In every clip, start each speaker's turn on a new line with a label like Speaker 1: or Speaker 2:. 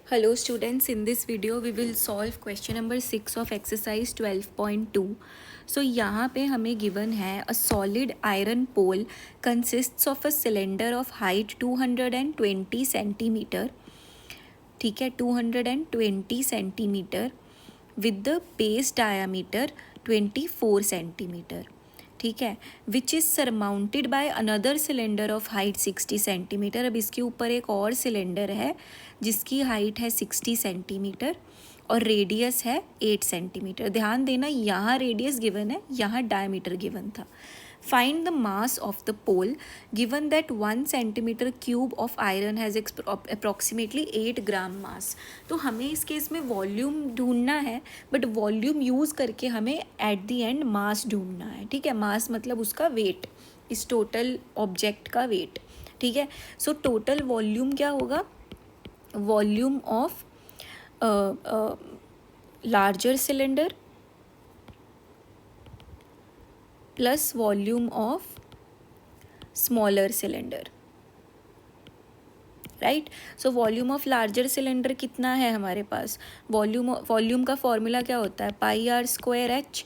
Speaker 1: Hello students, in this video we will solve question number 6 of exercise 12.2. So यहाँ पे हमें given है a solid iron pole consists of a cylinder of height 220 centimeter, ठीक है 220 centimeter with the base diameter 24 centimeter, ठीक है, which is surmounted by another cylinder of height 60 centimetre. अब इसके ऊपर एक और सिलेंडर है जिसकी हाइट है 60 सेंटीमीटर और रेडियस है 8 सेंटीमीटर. ध्यान देना, यहाँ रेडियस गिवन है, यहाँ डायमीटर गिवन था. Find the mass of the pole given that 1 centimetre cube of iron has approximately 8 gram mass. तो हमें इस केस में वॉल्यूम ढूंढना है, बट वॉल्यूम यूज़ करके हमें एट द एंड मास ढूंढना है. ठीक है, मास मतलब उसका वेट, इस टोटल ऑब्जेक्ट का वेट. ठीक है, सो टोटल वॉल्यूम क्या होगा? Volume of larger cylinder plus volume of smaller cylinder, right. So volume of larger cylinder कितना है हमारे पास? वॉल्यूम का फॉर्मूला क्या होता है? Pi r square h.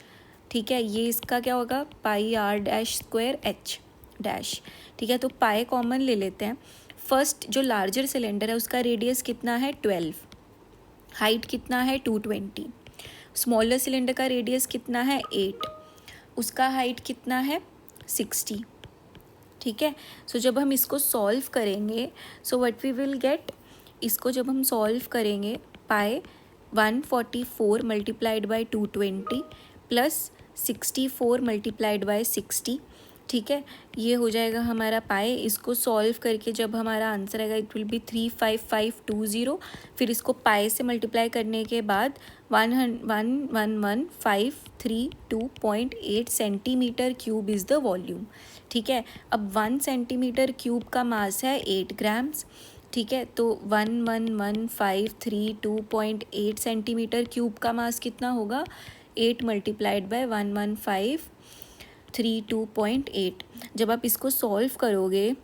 Speaker 1: ठीक है, ये इसका क्या होगा? Pi r dash square h dash. ठीक है, तो पाई कॉमन ले लेते हैं. फर्स्ट जो लार्जर सिलेंडर है उसका रेडियस कितना है? 12. हाइट कितना है? 220. स्मॉलर सिलेंडर का रेडियस कितना है? 8. उसका हाइट कितना है? 60. ठीक है, सो जब हम इसको सॉल्व करेंगे, so what we will get, इसको जब हम सॉल्व करेंगे, pi 144 multiplied by 220 plus 64 multiplied by 60. ठीक है, ये हो जाएगा हमारा पाई. इसको सॉल्व करके जब हमारा आंसर आएगा इट विल बी 35520. फिर इसको पाई से मल्टीप्लाई करने के बाद 111,532.8 centimetre cube is the volume. ठीक है, अब 1 सेंटीमीटर क्यूब का मास है 8 ग्राम्स. ठीक है, तो 111,532.8 सेंटीमीटर क्यूब का मास कितना होगा? 8 मल्टीप्लाइड बाय 11532.8. जब आप इसको सॉल्व करोगे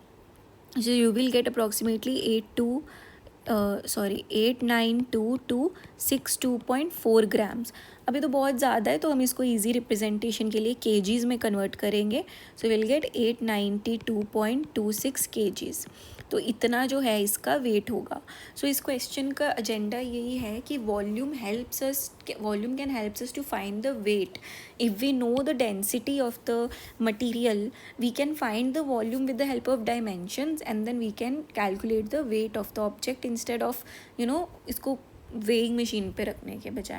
Speaker 1: so you will get approximately 89262.62.4 grams. अभी तो बहुत ज़्यादा है, तो हम इसको इजी रिप्रेजेंटेशन के लिए केजीज़ में कन्वर्ट करेंगे. So will get 892.26 kgs. तो इतना जो है इसका वेट होगा. सो इस क्वेश्चन का एजेंडा यही है कि volume can helps us to find the weight. If we know the density of the material we can find the volume with the help of dimensions and then we can calculate the weight of the object instead of इसको weighing machine पे रखने के बजाय.